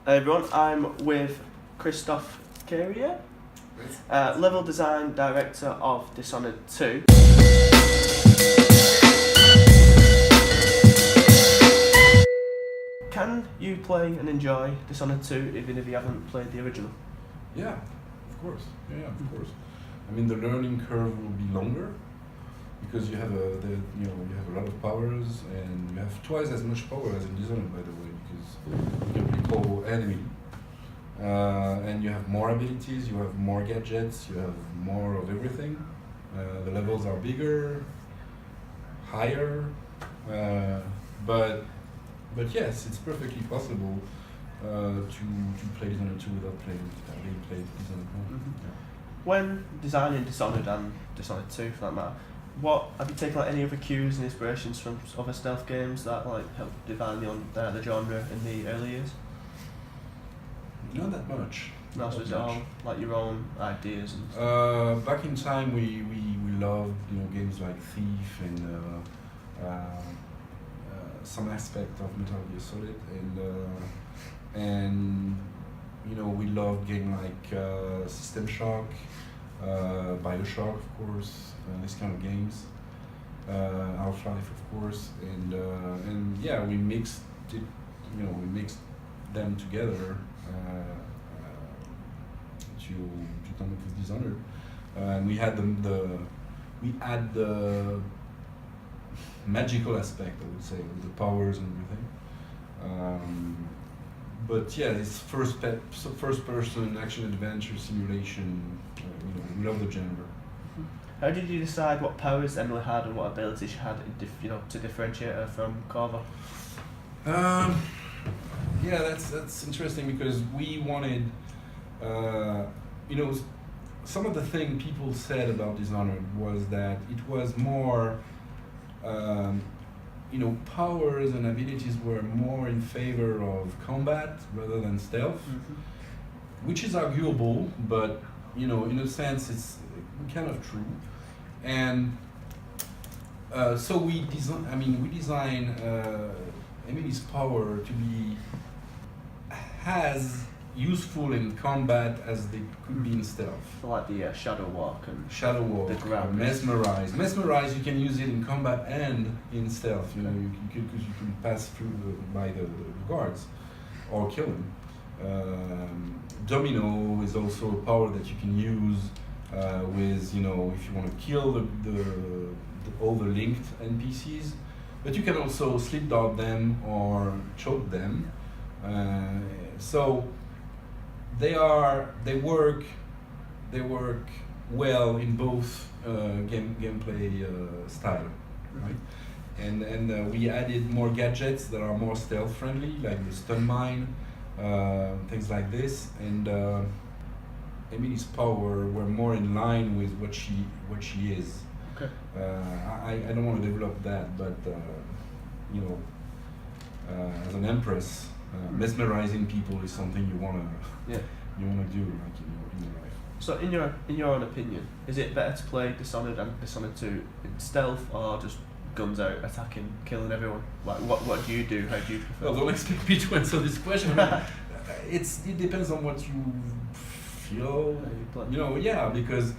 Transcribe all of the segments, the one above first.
Hey everyone, I'm with Christophe Carrier, level design director of Dishonored 2. Can you play and enjoy Dishonored 2 even if you haven't played the original? Yeah, of course. Yeah, of course. I mean, the learning curve will be longer because you have you have a lot of powers, and you have twice as much power as in Dishonored, by the way, because you can recall enemy, and you have more abilities, you have more gadgets, you have more of everything. The levels are bigger, higher, but yes, it's perfectly possible to play Dishonored 2 without having played Dishonored 1. Mm-hmm. Yeah. When designing Dishonored and Dishonored 2 for that matter, have you taken any other cues and inspirations from other stealth games that helped define the genre in the early years? Not that much. No, so it's all your own ideas and back in time, we loved games like Thief and some aspect of Metal Gear Solid, and we loved games like System Shock, Bioshock, of course, this kind of games, Half-Life, of course, and yeah, we mixed it, we mixed them together to come up with Dishonored, and we had the magical aspect, I would say, with the powers and everything. But yeah, it's first person action adventure simulation. We love the genre. How did you decide what powers Emily had and what abilities she had, to differentiate her from Corvo? Yeah, that's interesting because we wanted, some of the thing people said about Dishonored was that it was more, powers and abilities were more in favor of combat rather than stealth, which is arguable, but in a sense it's kind of true. And so we design Emily's power to be as useful in combat as they could be in stealth. So like the Shadow Walk, the grab, mesmerize. You can use it in combat and in stealth. Because you can pass through by the guards or kill them. Domino is also a power that you can use with if you want to kill all the linked NPCs, but you can also sleep dog them or choke them. So they work well in both gameplay style, right? And we added more gadgets that are more stealth friendly, like the stun mine, things like this, and Emily's power were more in line with what she is. Okay. I don't want to develop that, but as an empress, mesmerizing people is something you wanna do in your life. So in your own opinion, is it better to play Dishonored and Dishonored 2 in stealth, or just guns out, attacking, killing everyone? Like what do you do? How do you prefer? Well, don't expect me to answer this question. It depends on what you feel. Because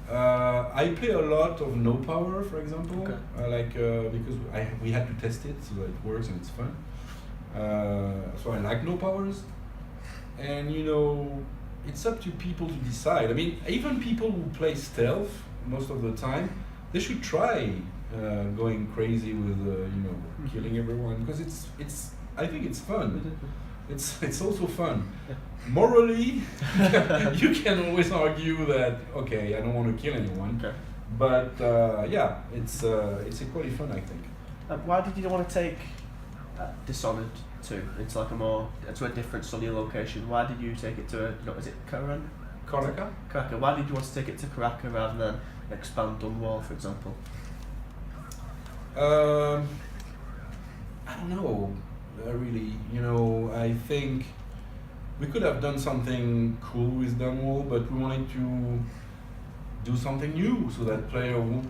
I play a lot of no power, for example. Okay. Because we had to test it so that it works and it's fun. So I like no powers, and it's up to people to decide. I mean, even people who play stealth most of the time, they should try going crazy with killing everyone, because I think it's fun. It's also fun. Morally, you can always argue that I don't want to kill anyone. Okay. But it's equally fun, I think. Why did you want to take Dishonored 2 into a different sunny location? Why did you take it to is it Karaka? Karaka. Why did you want to take it to Karaka rather than expand Dunwall, for example? I don't know. Really, I think we could have done something cool with Dunwall, but we wanted to do something new so that player would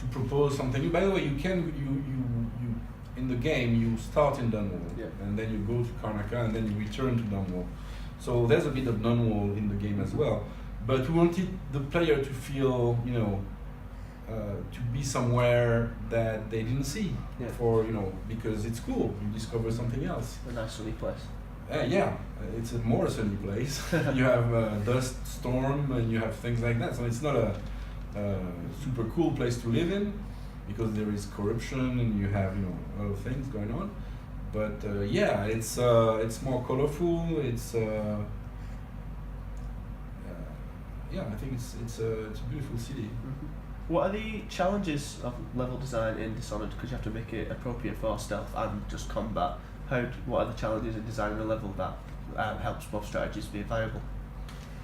to propose something new. By the way, you in the game you start in Dunwall, Yeah. and then you go to Karnaca, and then you return to Dunwall. So there's a bit of Dunwall in the game as well. But we wanted the player to feel, to be somewhere that they didn't see, because it's cool. You discover something else. A nice sunny place. Yeah, it's a more sunny place. You have dust storm and you have things like that. So it's not a super cool place to live in because there is corruption and you have a lot of things going on. But yeah, it's more colorful. It's yeah, I think it's a beautiful city. Mm-hmm. What are the challenges of level design in Dishonored? Because you have to make it appropriate for stealth and just combat. What are the challenges in designing a level that helps both strategies be viable?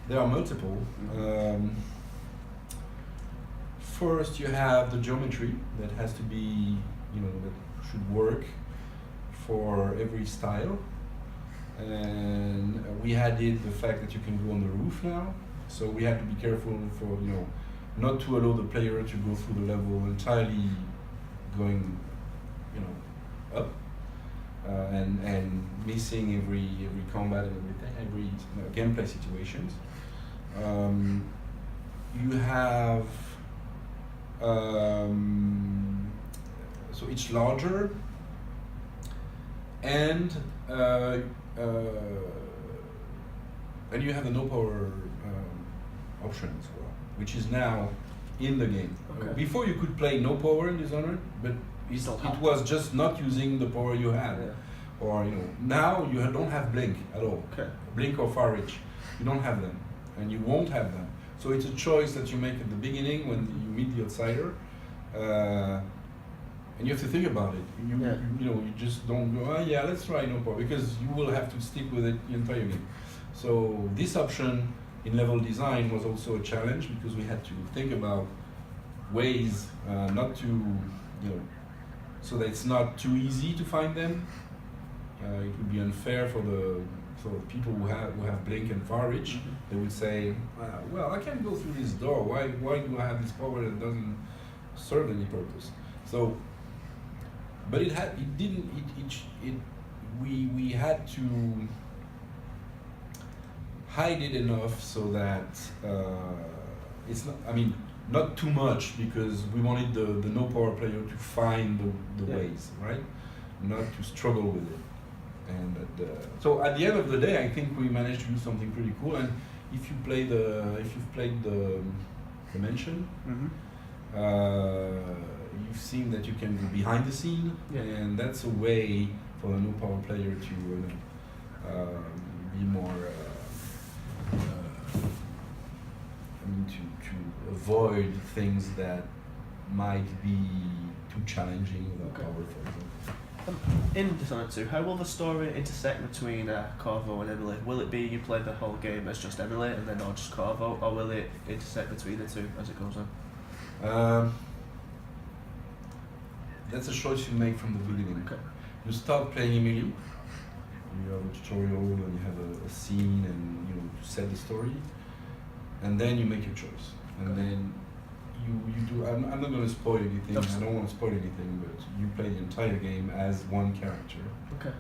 There are multiple. First, you have the geometry that has to be, that should work for every style. And we added the fact that you can go on the roof now. So we had to be careful for, not to allow the player to go through the level entirely going, up. And missing every combat and everything, every gameplay situations. You have so it's larger, and you have the no power option as well, which is now in the game. Okay. Before you could play no power in Dishonored, but it was just not using the power you had. Yeah. Or now you don't have blink at all. Okay. Blink or far reach, you don't have them, and you won't have them. So it's a choice that you make at the beginning when you meet the outsider, and you have to think about it. You just don't go, oh yeah, let's try no power, because you will have to stick with it the entire game. So this option in level design was also a challenge because we had to think about ways not to, so that it's not too easy to find them. It would be unfair for the people who have blink and far reach. Mm-hmm. They would say, well, I can't go through this door. Why do I have this power that doesn't serve any purpose? So, but we had to hide it enough so that it's not. I mean, not too much, because we wanted the no power player to find the ways, right? Not to struggle with it. And so at the end of the day, I think we managed to do something pretty cool. And if you've played the Dimension, mm-hmm. You've seen that you can go behind the scene, and that's a way for a no power player to be more. To avoid things that might be too challenging without power, for example. In Dishonored 2, how will the story intersect between Corvo and Emily? Will it be you play the whole game as just Emily and then or just Corvo, or will it intersect between the two as it goes on? That's a choice you make from the beginning. Okay. You start playing Emily, you have a tutorial and you have a scene and to set the story, and then you make your choice. And then you do. I'm not going to spoil anything. I don't want to spoil anything, but you play the entire game as one character. Okay.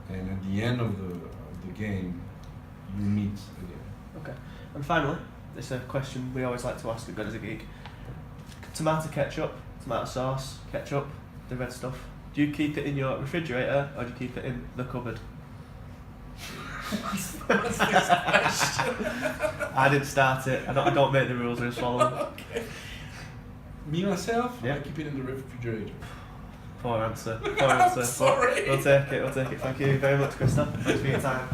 And at the end of the game, you meet again. Okay. And finally, it's a question we always like to ask at GodisaGeek. Tomato ketchup, tomato sauce, ketchup, the red stuff. Do you keep it in your refrigerator or do you keep it in the cupboard? What's this question? I didn't start it. I don't make the rules, I just follow them. Okay. Me myself, Yeah. I keep it in the refrigerator. Poor answer. Poor answer. Sorry. We'll take it. Thank you very much, Christophe. Thanks for your time.